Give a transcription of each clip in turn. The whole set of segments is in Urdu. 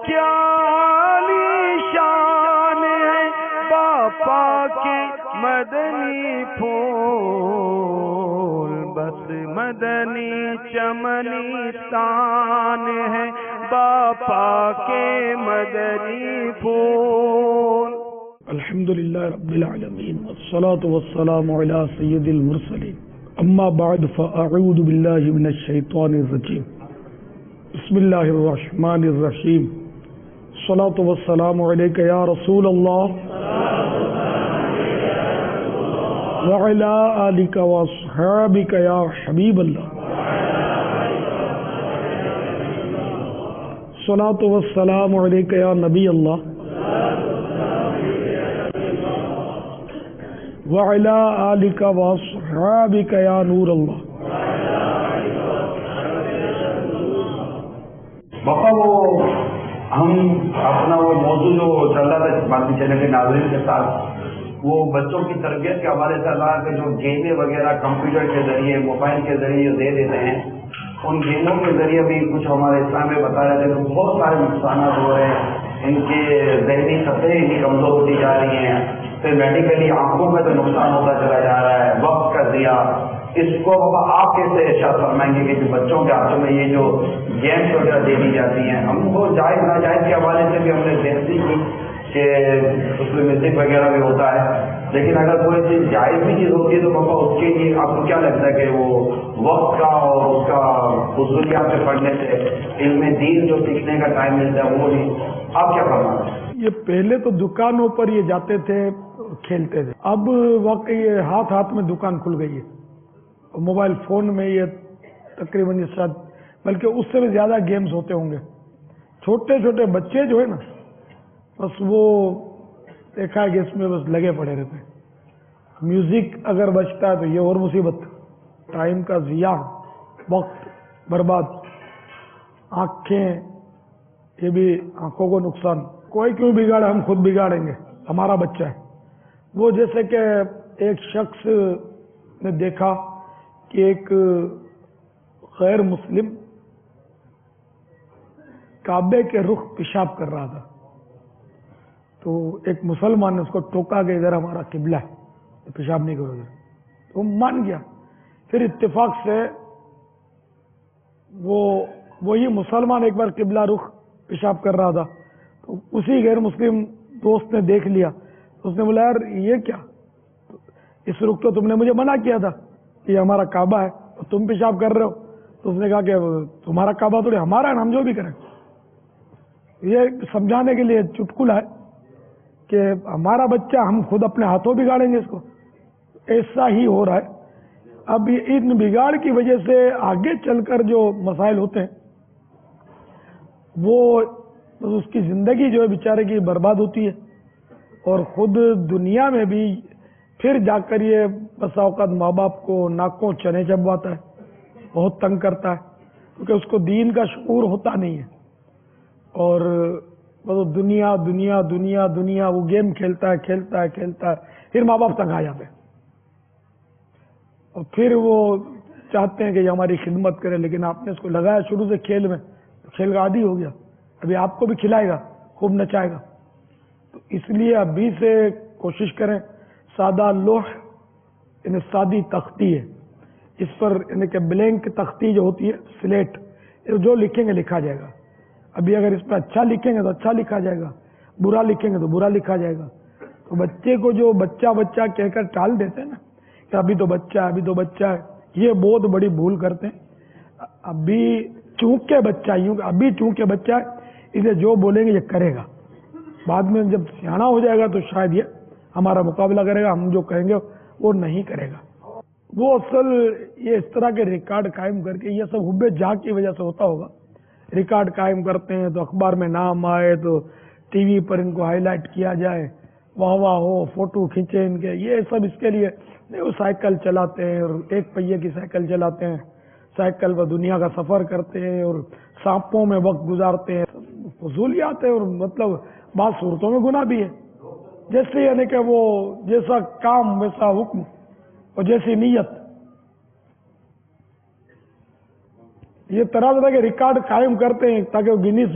کیا شان ہے باپا کے مدنی پھول، بس مدنی چمنستان ہے باپا کے مدنی پھول۔ الحمدللہ رب العالمین والصلاة والسلام علی سید المرسلین، اما بعد فاعوذ باللہ من الشیطان الرجیم، بسم اللہ الرحمن الرحیم، الصلاة والسلام علیک یا رسول اللہ وعلی آلک واصحابک یا حبیب اللہ، الصلاة والسلام علیک یا نبی اللہ وعلی آلک واصحابک یا نور اللہ۔ باپا وہ ہم اپنا وہ موضوع جو چل رہا تھا باقی چینل کے ناظرین کے ساتھ، وہ بچوں کی تربیت کے حوالے سے اللہ کے جو گیمیں وغیرہ کمپیوٹر کے ذریعے موبائل کے ذریعے دے دیتے ہیں، ان گیموں کے ذریعے بھی کچھ ہمارے اسلام میں بتا رہے تھے کہ بہت سارے نقصانات ہو رہے ہیں، ان کے ذہنی سطحیں اتنی کمزور ہوتی جا رہی ہیں، پھر میڈیکلی آنکھوں میں تو نقصان ہوتا چلا جا رہا ہے، وقت کا ضیاع۔ اس کو آپ کیسے ارشاد فرمائیں گے کہ جو بچوں کے ہاتھوں میں یہ جو گیمس وغیرہ دے دی جاتی ہیں، ہم کو جائز ناجائز کے حوالے سے بھی ہم نے دیکھتی کی کہ اس میں میوزک وغیرہ بھی ہوتا ہے، لیکن اگر کوئی چیز جائز بھی چیز ہوتی ہے تو پاپا اس کے لیے آپ کو کیا لگتا ہے کہ وہ وقت کا اور اس کا فضولیات سے پڑھنے سے علم دین جو سیکھنے کا ٹائم ملتا ہے وہ نہیں، آپ کیا فرماتے ہیں؟ یہ پہلے تو دکانوں پر یہ جاتے تھے کھیلتے تھے، اب واقعی یہ ہاتھ ہاتھ میں دکان کھل گئی ہے، موبائل فون میں یہ تقریباً یہ شاید بلکہ اس سے بھی زیادہ گیمز ہوتے ہوں گے۔ چھوٹے چھوٹے بچے جو ہے نا بس وہ دیکھا ہے کہ اس میں بس لگے پڑے رہتے ہیں۔ میوزک اگر بجتا ہے تو یہ اور مصیبت، ٹائم کا ضیاع، وقت برباد، آنکھیں یہ بھی آنکھوں کو نقصان۔ کوئی کیوں بگاڑے، ہم خود بگاڑیں گے، ہمارا بچہ ہے وہ۔ جیسے کہ ایک شخص نے دیکھا کہ ایک غیر مسلم کعبے کے رخ پیشاب کر رہا تھا، تو ایک مسلمان نے اس کو ٹوکا کہ ادھر ہمارا قبلہ ہے، پیشاب نہیں کرو ادھر، تو وہ مان گیا۔ پھر اتفاق سے وہی مسلمان ایک بار قبلہ رخ پیشاب کر رہا تھا، تو اسی غیر مسلم دوست نے دیکھ لیا، تو اس نے بولا یار یہ کیا، اس رخ تو تم نے مجھے منع کیا تھا کہ یہ ہمارا کعبہ ہے اور تم پیشاب کر رہے ہو۔ تو اس نے کہا کہ تمہارا کعبہ تھوڑی ہمارا ہے، ہم جو بھی کریں۔ یہ سمجھانے کے لیے چٹکلا ہے کہ ہمارا بچہ ہم خود اپنے ہاتھوں بگاڑیں گے اس کو، ایسا ہی ہو رہا ہے۔ اب ان بگاڑ کی وجہ سے آگے چل کر جو مسائل ہوتے ہیں وہ اس کی زندگی جو ہے بیچارے کی برباد ہوتی ہے، اور خود دنیا میں بھی پھر جا کر یہ بسا اوقات ماں باپ کو ناکوں چنے چبواتا ہے، بہت تنگ کرتا ہے، کیونکہ اس کو دین کا شعور ہوتا نہیں ہے، اور بس دنیا دنیا دنیا دنیا، وہ گیم کھیلتا ہے، پھر ماں باپ تنگ آ جاتے ہیں، اور پھر وہ چاہتے ہیں کہ یہ ہماری خدمت کرے، لیکن آپ نے اس کو لگایا شروع سے کھیل میں، کھیل کا عادی ہو گیا، ابھی آپ کو بھی کھلائے گا، خوب نچائے گا۔ تو اس لیے ابھی سے کوشش کریں، سادہ لوح یعنی سادی تختی ہے، اس پر یعنی کہ بلینک تختی جو ہوتی ہے، سلیٹ، جو لکھیں گے لکھا جائے گا۔ ابھی اگر اس پہ اچھا لکھیں گے تو اچھا لکھا جائے گا، برا لکھیں گے تو برا لکھا جائے گا۔ تو بچے کو جو بچہ بچہ کہہ کر ٹال دیتے ہیں نا کہ ابھی تو بچہ ہے، ابھی تو بچہ ہے، یہ بہت بڑی بھول کرتے ہیں۔ ابھی چونکہ بچہ ہے اسے جو بولیں گے یہ کرے گا، بعد میں جب سیانا ہو جائے گا تو شاید یہ ہمارا مقابلہ کرے گا، ہم جو کہیں گے وہ نہیں کرے گا۔ وہ اصل یہ اس طرح کے ریکارڈ قائم کر کے، یہ سب حب جا کی وجہ سے ہوتا ہوگا، ریکارڈ قائم کرتے ہیں تو اخبار میں نام آئے تو ٹی وی پر ان کو ہائی لائٹ کیا جائے، واہ واہ ہو، فوٹو کھینچے ان کے، یہ سب اس کے لیے نہیں۔ وہ سائیکل چلاتے ہیں اور ایک پہیے کی سائیکل چلاتے ہیں، سائیکل پر دنیا کا سفر کرتے ہیں اور سانپوں میں وقت گزارتے ہیں، فضولیات ہے، اور مطلب بعض صورتوں میں گناہ بھی ہے، جیسے یعنی کہ وہ جیسا کام ویسا حکم اور جیسی نیت۔ یہ طرح طرح کے ریکارڈ قائم کرتے ہیں تاکہ وہ گینیز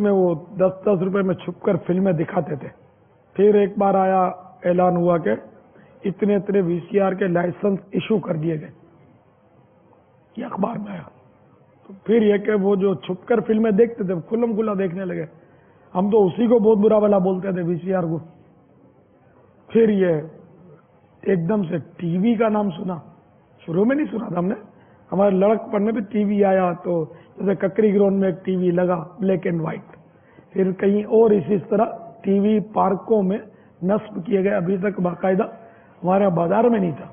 میں وہ 10-10 روپے میں چھپ کر فلمیں دکھاتے تھے. پھر ایک بار آیا اعلان ہوا کہ اتنے وی سی آر کے لائسنس ایشو کر دیے گئے. یہ اخبار میں آیا. تو پھر یہ کہ وہ جو چھپ کر فلمیں دیکھتے تھے کھلم کھلا دیکھنے لگے. ہم تو اسی کو بہت برا بھلا بولتے تھے وی سی آر کو. پھر یہ ایک دم سے ٹی وی کا نام سنا. شروع میں نہیں سنا تھا ہم نے. ہمارے لڑک پڑھنے پہ ٹی وی آیا تو جیسے ککری گراؤنڈ میں ایک ٹی وی لگا بلیک اینڈ وائٹ. پھر کہیں اور اسی طرح ٹی وی پارکوں میں نصب کیے گئے. ابھی تک باقاعدہ ہمارے بازار میں نہیں تھا.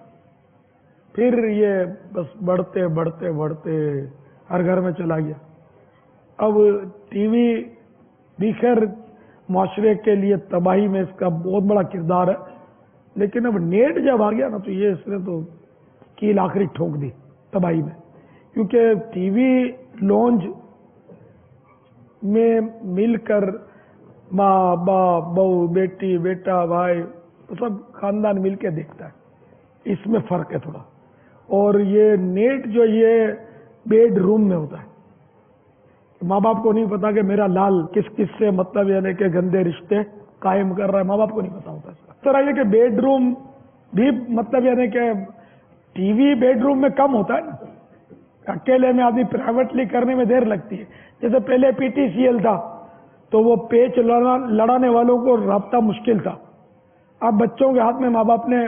پھر یہ بس بڑھتے بڑھتے بڑھتے ہر گھر میں چلا گیا. اب ٹی وی بھی خیر معاشرے کے لیے تباہی میں اس کا بہت بڑا کردار ہے. لیکن اب نیٹ جب آ گیا نا تو یہ اس نے تو کیل آخری ٹھوک دی تباہی میں. کیونکہ ٹی وی لانچ میں مل کر ماں باپ بہو بیٹی بیٹا بھائی سب خاندان مل کے دیکھتا ہے. اس میں فرق ہے تھوڑا. اور یہ نیٹ جو یہ بیڈ روم میں ہوتا ہے. ماں باپ کو نہیں پتا کہ میرا لال کس کس سے مطلب یعنی کہ گندے رشتے قائم کر رہا ہے. ماں باپ کو نہیں پتا ہوتا. اس طرح یہ کہ بیڈ روم بھی مطلب یعنی کہ ٹی وی بیڈ روم میں کم ہوتا ہے نا. اکیلے میں آدمی پرائیویٹلی کرنے میں دیر لگتی ہے. جیسے پہلے پی ٹی سی ایل تھا تو وہ پیچ لڑانے والوں کو رابطہ مشکل تھا. اب بچوں کے ہاتھ میں ماں باپ نے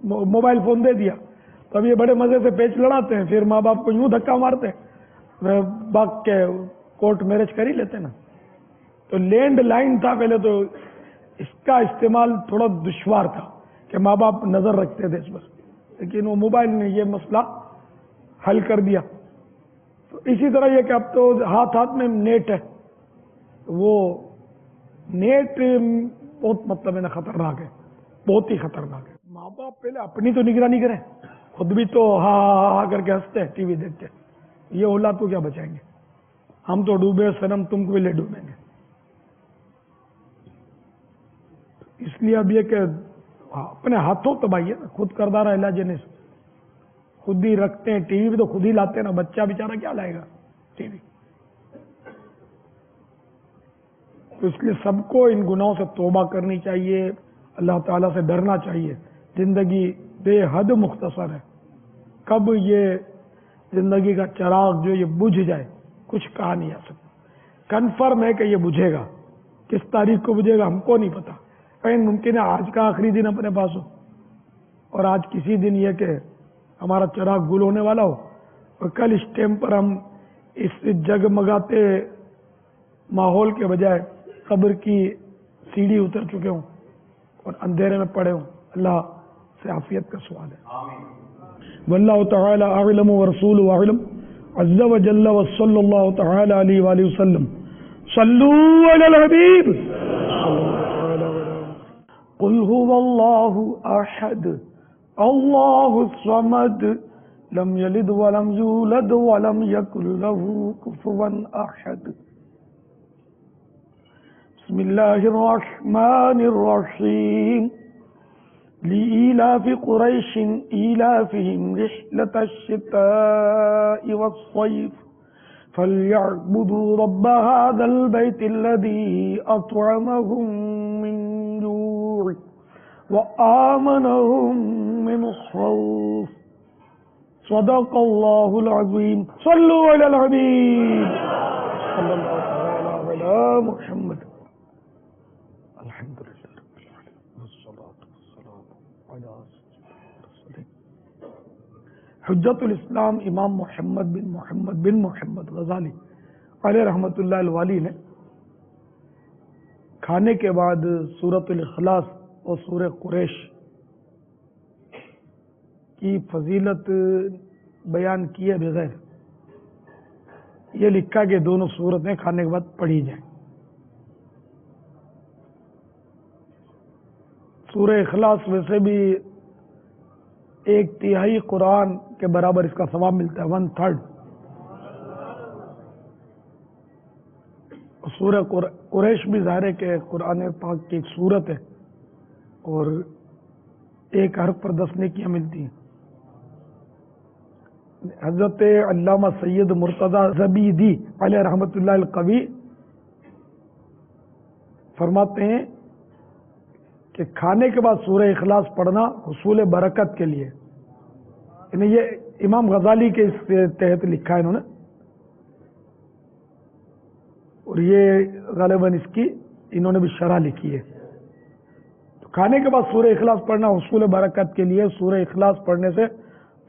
موبائل فون دے دیا تو اب یہ بڑے مزے سے پیچ لڑاتے ہیں. پھر ماں باپ کو یوں دھکا مارتے ہیں باغ کے کورٹ میرج کر ہی لیتے نا. تو لینڈ لائن تھا پہلے تو اس کا استعمال تھوڑا دشوار تھا کہ ماں باپ نظر رکھتے تھے اس پر. لیکن وہ موبائل نے یہ مسئلہ حل کر دیا. تو اسی طرح یہ کہ اب تو ہاتھ میں نیٹ ہے. وہ نیٹ بہت مطلب ہے نا خطرناک ہے. بہت ہی خطرناک ہے. ماں باپ پہلے اپنی تو نگرانی کریں. خود بھی تو ہاں کر کے ہنستے ہیں ٹی وی دیکھتے ہیں. یہ اولاد کو کیا بچائیں گے. ہم تو ڈوبے صنم تم کو بھی لے ڈوبیں گے. اس لیے اب یہ کہ اپنے ہاتھوں تباہی ہے نا. خود کردار علاج نے خود ہی رکھتے ہیں. ٹی وی بھی تو خود ہی لاتے ہیں نا. بچہ بیچارہ کیا لائے گا ٹی وی. تو اس لیے سب کو ان گناہوں سے توبہ کرنی چاہیے. اللہ تعالیٰ سے ڈرنا چاہیے. زندگی بے حد مختصر ہے. کب یہ زندگی کا چراغ جو یہ بجھ جائے کچھ کہا نہیں جا سکتا. کنفرم ہے کہ یہ بجھے گا. کس تاریخ کو بجھے گا ہم کو نہیں پتا. کہیں ممکن ہے آج کا آخری دن اپنے پاس ہو اور آج کسی دن یہ کہ ہمارا چراغ گل ہونے والا ہو اور کل اس ٹائم پر ہم اس جگمگاتے ماحول کے بجائے قبر کی سیڑھی اتر چکے ہوں اور اندھیرے میں پڑے ہوں. اللہ سے عافیت کا سوال ہے. واللہ تعالی اعلم ورسولہ اعلم عز وجل وصلی اللہ تعالی علیہ وآلہ وسلم. صلو علی الحبیب. قل هو اللہ احد اللہ الصمد لم یلد ولم یولد ولم یکن له کفوا احد. بسم اللہ الرحمن الرحیم. لإيلاف قريش إيلافهم رحلة الشتاء والصيف فليعبدوا رب هذا البيت الذي أطعمهم من جوع وآمنهم من خوف. صدق الله العظيم. صلوا على الحبيب صلى الله على محمد. الحمد لله حجت الاسلام امام محمد بن محمد غزالی علیہ رحمۃ اللہ الوالی نے کھانے کے بعد سورۃ الاخلاص اور سورہ قریش کی فضیلت بیان کیے بغیر یہ لکھا کہ دونوں سورتیں کھانے کے بعد پڑھی جائیں. سورہ اخلاص ویسے بھی 1/3 قرآن کے برابر اس کا ثواب ملتا ہے. 1/3. سورہ قریش بھی ظاہر ہے کہ قرآن پاک کی ایک سورت ہے اور ایک حرف پر 10 نیکیاں ملتی ہیں. حضرت علامہ سید مرتضی زبیدی علیہ رحمۃ اللہ القوی فرماتے ہیں کہ کھانے کے بعد سورہ اخلاص پڑھنا حصول برکت کے لیے، یعنی یہ امام غزالی کے اس تحت لکھا ہے انہوں نے، اور یہ غالباً اس کی انہوں نے بھی شرح لکھی ہے۔ تو کھانے کے بعد سورہ اخلاص پڑھنا حصول برکت کے لیے، سورہ اخلاص پڑھنے سے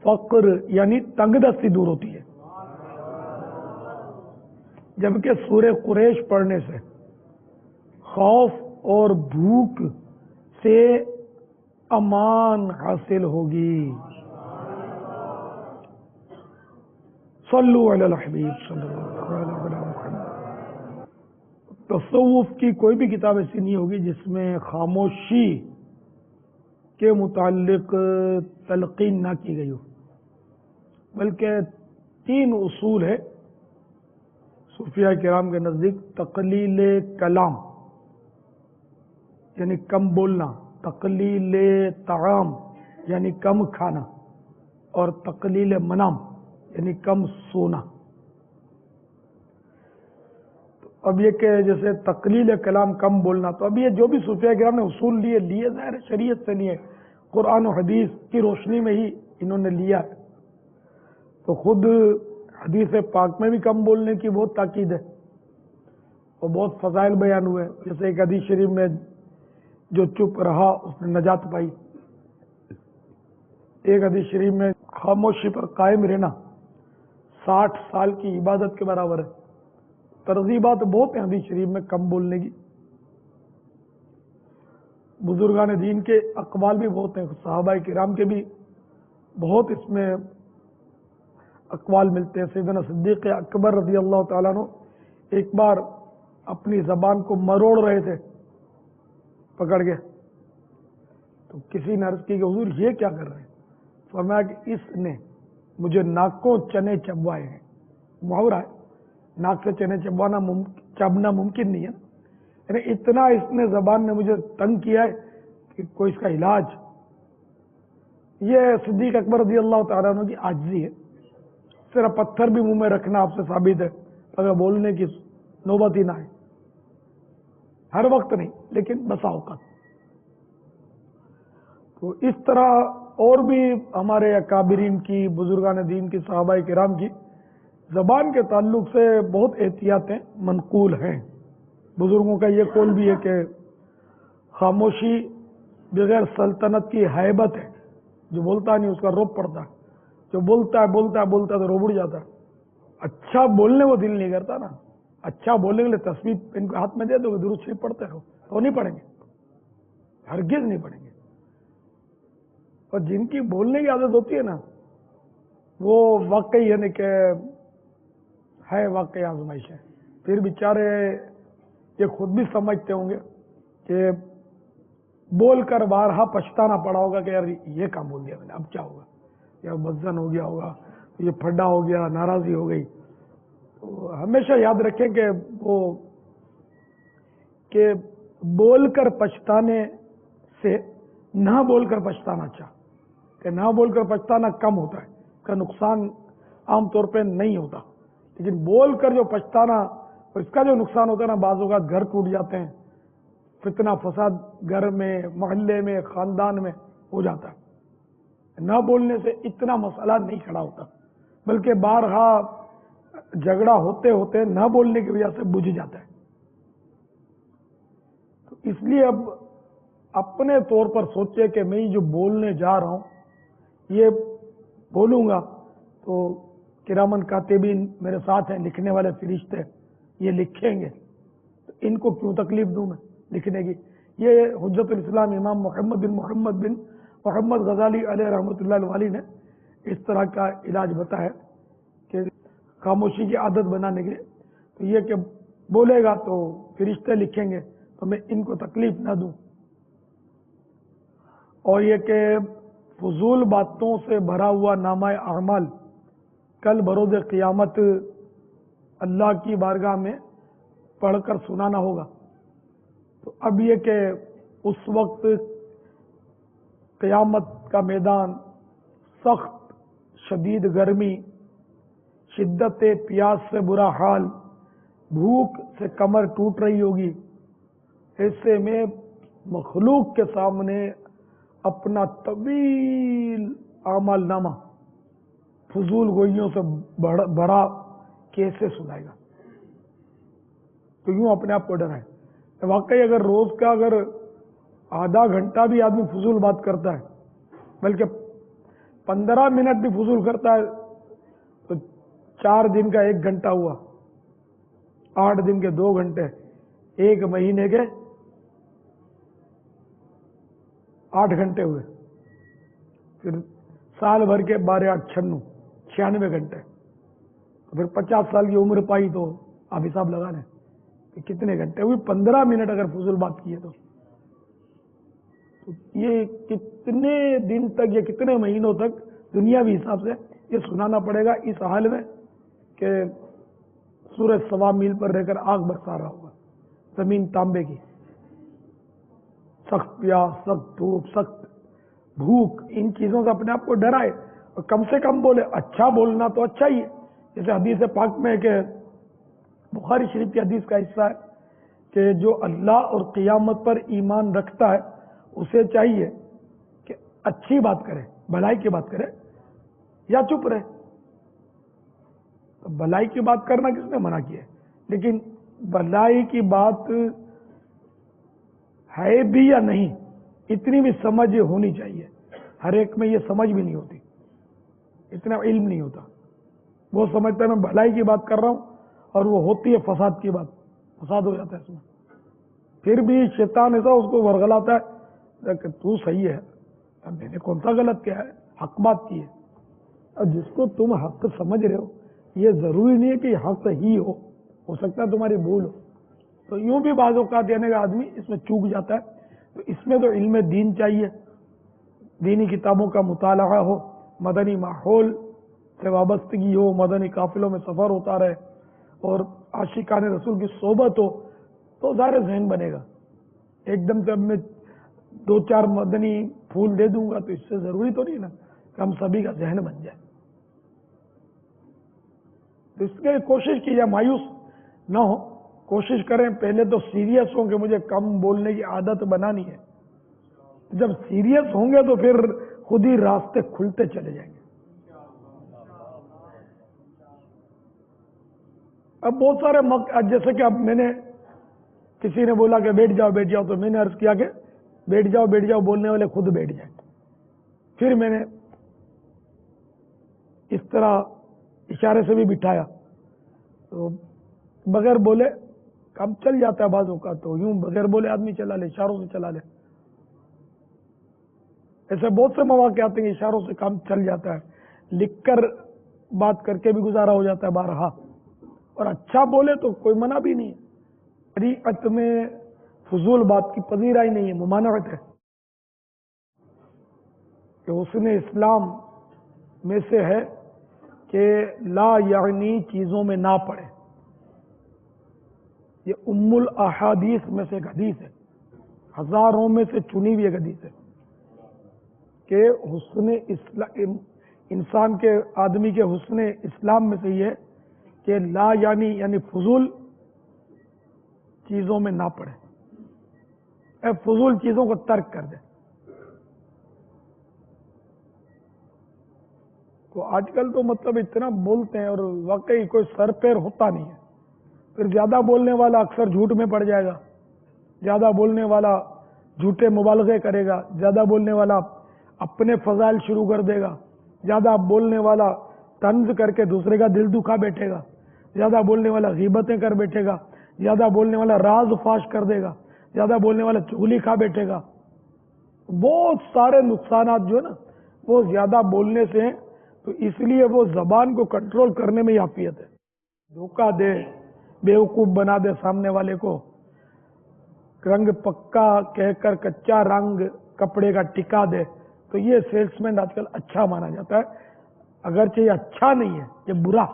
فقر یعنی تنگ دستی دور ہوتی ہے، جبکہ سورہ قریش پڑھنے سے خوف اور بھوک سے امان حاصل ہوگی۔ صلو علی الحبیب صلی اللہ علیہ وسلم۔ تصوف کی کوئی بھی کتاب ایسی نہیں ہوگی جس میں خاموشی کے متعلق تلقین نہ کی گئی ہو، بلکہ 3 اصول ہے صوفیاء کرام کے نزدیک: تقلیل کلام یعنی کم بولنا، تقلیل طعام یعنی کم کھانا، اور تقلیل منام یعنی کم سونا۔ تو اب یہ کہ جیسے تقلیل کلام، کم بولنا، تو اب یہ جو بھی صوفیاء کرام نے اصول لیے ظاہر ہے شریعت سے لیے، قرآن و حدیث کی روشنی میں ہی انہوں نے لیا ہے۔ تو خود حدیث پاک میں بھی کم بولنے کی بہت تاکید ہے اور بہت فضائل بیان ہوئے، جیسے ایک حدیث شریف میں جو چپ رہا اس نے نجات پائی، ایک حدیث شریف میں خاموشی پر قائم رہنا 60 سال کی عبادت کے برابر ہے۔ ترغیبات بہت ہیں حدیث شریف میں کم بولنے کی۔ بزرگان دین کے اقوال بھی بہت ہیں، صحابہ کرام کے بھی بہت اس میں اقوال ملتے ہیں۔ سیدنا صدیق اکبر رضی اللہ تعالیٰ عنہ ایک بار اپنی زبان کو مروڑ رہے تھے پکڑ کے، تو کسی نے عرض کی کہ حضور یہ کیا کر رہے ہیں؟ فرمایا کہ اس نے مجھے ناکوں چنے چبوائے ہیں۔ محاورہ ہے، ناک سے چنے چبنا ممکن نہیں ہے، یعنی اتنا اس نے زبان نے مجھے تنگ کیا ہے کہ کوئی اس کا علاج۔ یہ صدیق اکبر رضی اللہ تعالیٰ عنہ کی عاجزی ہے۔ صرف پتھر بھی منہ میں رکھنا آپ سے ثابت ہے اگر بولنے کی نوبت ہی نہ آئے، ہر وقت نہیں لیکن بسا اوقات۔ تو اس طرح اور بھی ہمارے اکابرین کی، بزرگان دین کی، صحابہ کرام کی زبان کے تعلق سے بہت احتیاطیں منقول ہیں۔ بزرگوں کا یہ قول بھی ہے کہ خاموشی بغیر سلطنت کی ہیبت ہے، جو بولتا نہیں اس کا رعب پڑتا ہے، جو بولتا ہے تو روبڑ جاتا ہے۔ اچھا بولنے وہ دل نہیں کرتا نا، اچھا بولنے کے لیے تصویر ان کو ہاتھ میں دے دو، درود شریف پڑھتے رہو تو نہیں پڑھیں گے، ہرگز نہیں پڑھیں گے۔ اور جن کی بولنے کی عادت ہوتی ہے نا، وہ واقعی یعنی کہ ہے واقعی آزمائش ہے۔ پھر بیچارے یہ خود بھی سمجھتے ہوں گے کہ بول کر بارہا پچھتانا پڑا ہوگا کہ یار یہ کام بول دیا میں نے، اب کیا ہوگا، یا وزن ہو گیا ہوگا، یہ پھڈا ہو گیا، ناراضی ہو گئی۔ تو ہمیشہ یاد رکھیں کہ بول کر پچھتانے سے نہ بول کر پچھتانا اچھا، کہ نہ بول کر پچھتانا کم ہوتا ہے، اس کا نقصان عام طور پہ نہیں ہوتا، لیکن بول کر جو پچھتانا اور اس کا جو نقصان ہوتا ہے نا، بعض اوقات گھر ٹوٹ جاتے ہیں، فتنہ فساد گھر میں، محلے میں، خاندان میں ہو جاتا ہے۔ نہ بولنے سے اتنا مسئلہ نہیں کھڑا ہوتا، بلکہ بارہا جھگڑا ہوتے ہوتے نہ بولنے کی وجہ سے بجھ جاتا ہے۔ تو اس لیے اب اپنے طور پر سوچے کہ میں جو بولنے جا رہا ہوں یہ بولوں گا تو کرامن کاتبین میرے ساتھ ہیں، لکھنے والے فرشتے، یہ لکھیں گے، تو ان کو کیوں تکلیف دوں میں لکھنے کی؟ یہ حجت الاسلام امام محمد بن محمد غزالی علیہ رحمۃ اللہ علیہ نے اس طرح کا علاج بتایا کہ خاموشی کی عادت بنانے کے لیے، تو یہ کہ بولے گا تو فرشتے لکھیں گے تو میں ان کو تکلیف نہ دوں، اور یہ کہ فضول باتوں سے بھرا ہوا نامہ اعمال کل بروز قیامت اللہ کی بارگاہ میں پڑھ کر سنانا ہوگا۔ تو اب یہ کہ اس وقت قیامت کا میدان، سخت شدید گرمی، شدت پیاس سے برا حال، بھوک سے کمر ٹوٹ رہی ہوگی، ایسے میں مخلوق کے سامنے اپنا طویل اعمال نامہ فضول گوئیوں سے بڑا کیسے سنائے گا؟ تو یوں اپنے آپ کو ڈرائے۔ واقعی اگر روز کا اگر آدھا گھنٹہ بھی آدمی فضول بات کرتا ہے، بلکہ 15 منٹ بھی فضول کرتا ہے، تو 4 دن کا 1 گھنٹہ ہوا، 8 دن کے 2 گھنٹے، 1 مہینے کے 8 گھنٹے ہوئے، پھر سال بھر کے 12 8 96 گھنٹے، پھر 50 سال کی عمر پائی تو آپ حساب لگا لیں کہ کتنے گھنٹے ہوئی۔ 15 منٹ اگر فضول بات کی ہے تو یہ کتنے دن تک یا کتنے مہینوں تک دنیاوی حساب سے یہ سنانا پڑے گا، اس حال میں کہ سورج 1.25 میل پر رہ کر آگ برسا رہا ہوگا، زمین تانبے کی، سخت پیاس، سخت دھوپ، سخت بھوک، ان چیزوں سے اپنے آپ کو ڈرائے اور کم سے کم بولے۔ اچھا بولنا تو اچھا ہی ہے، جیسے حدیث پاک میں کہ بخاری شریف کی حدیث کا حصہ ہے کہ جو اللہ اور قیامت پر ایمان رکھتا ہے اسے چاہیے کہ اچھی بات کرے، بھلائی کی بات کرے یا چپ رہے۔ تو بھلائی کی بات کرنا کس نے منع کیا ہے؟ لیکن بھلائی کی بات ہے بھی یا نہیں، اتنی بھی سمجھ ہونی چاہیے۔ ہر ایک میں یہ سمجھ بھی نہیں ہوتی، اتنا علم نہیں ہوتا۔ وہ سمجھتا ہے میں بھلائی کی بات کر رہا ہوں اور وہ ہوتی ہے فساد کی بات، فساد ہو جاتا ہے اس میں۔ پھر بھی شیطان ایسا اس کو ورغلاتا ہے کہ تو صحیح ہے، اب میں نے کون سا غلط کیا ہے، حق بات کی ہے۔ اور جس کو تم حق سمجھ رہے ہو یہ ضروری نہیں ہے کہ حق ہی ہو سکتا ہے تمہاری بھول ہو۔ تو یوں بھی بعض اوقات دینے کا آدمی اس میں چوک جاتا ہے۔ تو اس میں تو علم دین چاہیے، دینی کتابوں کا مطالعہ ہو، مدنی ماحول سے وابستگی ہو، مدنی قافلوں میں سفر ہوتا رہے اور عاشقان رسول کی صحبت ہو تو ظاہر ذہن بنے گا۔ ایک دم سے اب میں 2-4 مدنی پھول دے دوں گا تو اس سے ضروری تو نہیں نا کہ ہم سبھی کا ذہن بن جائے۔ تو اس کے کوشش کی جائے، مایوس نہ ہو، کوشش کریں پہلے تو سیریس ہوں کہ مجھے کم بولنے کی عادت بنانی ہے۔ جب سیریس ہوں گے تو پھر خود ہی راستے کھلتے چلے جائیں گے۔ اب بہت سارے جیسے کہ اب میں نے کسی نے بولا کہ بیٹھ جاؤ تو میں نے عرض کیا کہ بیٹھ جاؤ بولنے والے خود بیٹھ جائیں۔ پھر میں نے اس طرح اشارے سے بھی بٹھایا تو بغیر بولے کام چل جاتا ہے بعض اوقات، تو یوں بغیر بولے آدمی چلا لے، اشاروں سے چلا لے۔ ایسے بہت سے مواقع آتے ہیں اشاروں سے کام چل جاتا ہے، لکھ کر بات کر کے بھی گزارا ہو جاتا ہے بارہا، اور اچھا بولے تو کوئی منع بھی نہیں ہے۔ شریعت میں فضول بات کی پذیرائی نہیں ہے، ممانعت ہے کہ حسن اسلام میں سے ہے کہ لا یعنی چیزوں میں نہ پڑے۔ یہ ام الاحادیث میں سے ایک حدیث ہے، ہزاروں میں سے چنی ہوئی ایک حدیث ہے کہ حسن اسلام انسان کے آدمی کے حسن اسلام میں سے یہ ہے کہ لا یعنی فضول چیزوں میں نہ پڑے، فضول چیزوں کو ترک کر دے۔ تو آج کل تو مطلب اتنا بولتے ہیں اور واقعی کوئی سر پیر ہوتا نہیں ہے۔ پھر زیادہ بولنے والا اکثر جھوٹ میں پڑ جائے گا، زیادہ بولنے والا جھوٹے مبالغے کرے گا، زیادہ بولنے والا اپنے فضائل شروع کر دے گا، زیادہ بولنے والا طنز کر کے دوسرے کا دل دکھا بیٹھے گا، زیادہ بولنے والا غیبتیں کر بیٹھے گا، زیادہ بولنے والا راز فاش کر دے گا، زیادہ بولنے والا چغلی کھا بیٹھے گا۔ بہت سارے نقصانات جو ہے نا وہ زیادہ بولنے سے ہیں، تو اس لیے وہ زبان کو کنٹرول کرنے میں ہی عافیت ہے۔ دھوکہ دے، بیوقوف بنا دے سامنے والے کو، رنگ پکا کہہ کر کچا رنگ کپڑے کا ٹکا دے، تو یہ سیلس مین آج کل اچھا مانا جاتا ہے، اگرچہ یہ اچھا نہیں ہے، یہ برا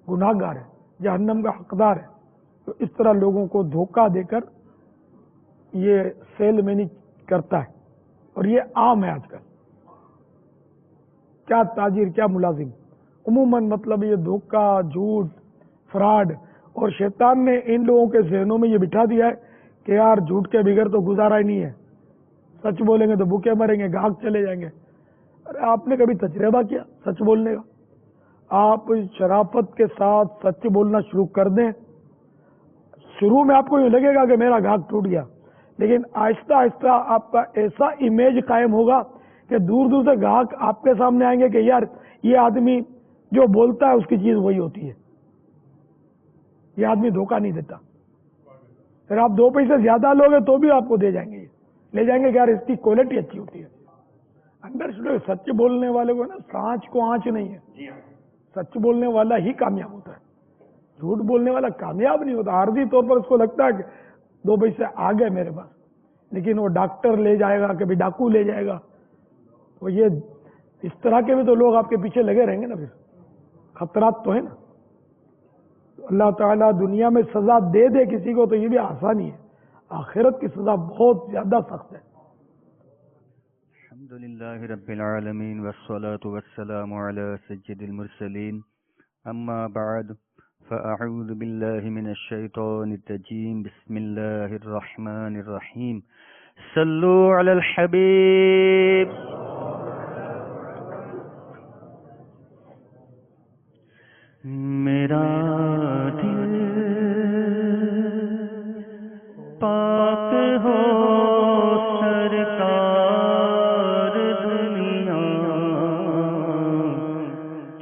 گناہ گار ہے، جہنم کا حقدار ہے۔ تو اس طرح لوگوں کو دھوکہ دے کر یہ سیل مینی کرتا ہے، اور یہ عام ہے آج کل۔ کیا تاجر کیا ملازم، عموماً مطلب یہ دھوکہ، جھوٹ، فراڈ، اور شیطان نے ان لوگوں کے ذہنوں میں یہ بٹھا دیا ہے کہ یار جھوٹ کے بغیر تو گزارا ہی نہیں ہے، سچ بولیں گے تو بھوکے مریں گے، گاہک چلے جائیں گے. ارے آپ نے کبھی تجربہ کیا سچ بولنے کا؟ آپ شرافت کے ساتھ سچ بولنا شروع کر دیں. شروع میں آپ کو یہ لگے گا کہ میرا گاہک ٹوٹ گیا، لیکن آہستہ آہستہ آپ کا ایسا امیج قائم ہوگا کہ دور دور سے گاہک آپ کے سامنے آئیں گے کہ یار یہ آدمی جو بولتا ہے اس کی چیز وہی ہوتی ہے، یہ آدمی دھوکہ نہیں دیتا. پھر آپ 2 پیسے زیادہ لوگے تو بھی آپ کو دے جائیں گے، لے جائیں گے کہ یار اس کی کوالٹی اچھی ہوتی ہے. انڈرسٹینڈ؟ سچ بولنے والے کو نا سانچ کو آنچ نہیں ہے. سچ بولنے والا ہی کامیاب ہوتا ہے، جھوٹ بولنے والا کامیاب نہیں ہوتا. عارضی طور پر اس کو لگتا ہے کہ 2 پیسے آ گئے میرے پاس، لیکن وہ ڈاکٹر لے جائے گا، کبھی ڈاکو لے جائے گا. تو یہ اس طرح کے بھی تو لوگ آپ کے پیچھے لگے رہیں گے نا، پھر خطرات تو ہے نا. تو اللہ تعالیٰ دنیا میں سزا دے دے کسی کو تو یہ بھی آسانی ہے، آخرت کی سزا بہت زیادہ سخت ہے. الحمد لله رب العالمين والصلاة والسلام على سيد المرسلين أما بعد فأعوذ بالله من الشيطان الرجيم بسم الله الرحمن الرحيم صلوا على الحبيب. میرا دل پاک ہو سرکار دنیا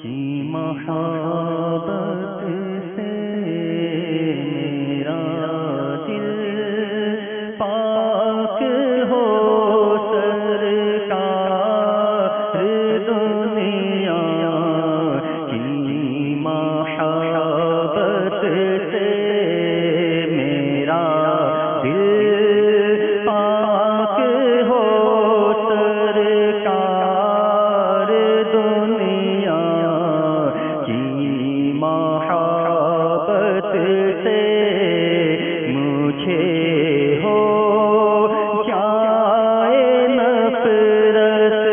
کی محبت سے، میرا دل پاک ہو سرکار دنیا کی محبت سے، میرا دل پاک ہو سرکار دنیا کی محبت سے، مجھے ہو جائے نفرت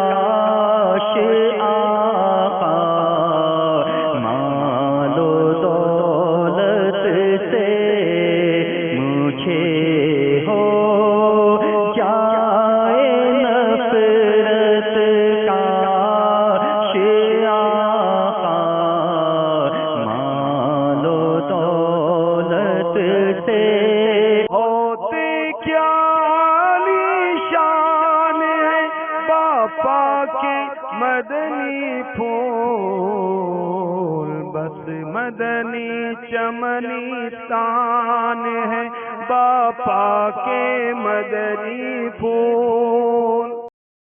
کاش آقا مال و دولت سے، مجھے ہو جائے نفرت کاش آقا مال و دولت سے. ہوتے کیا عالیشان ہے باپا کے مدنی پھول، بس مدنی چمنستان ہے باپا کے مدنی پھول.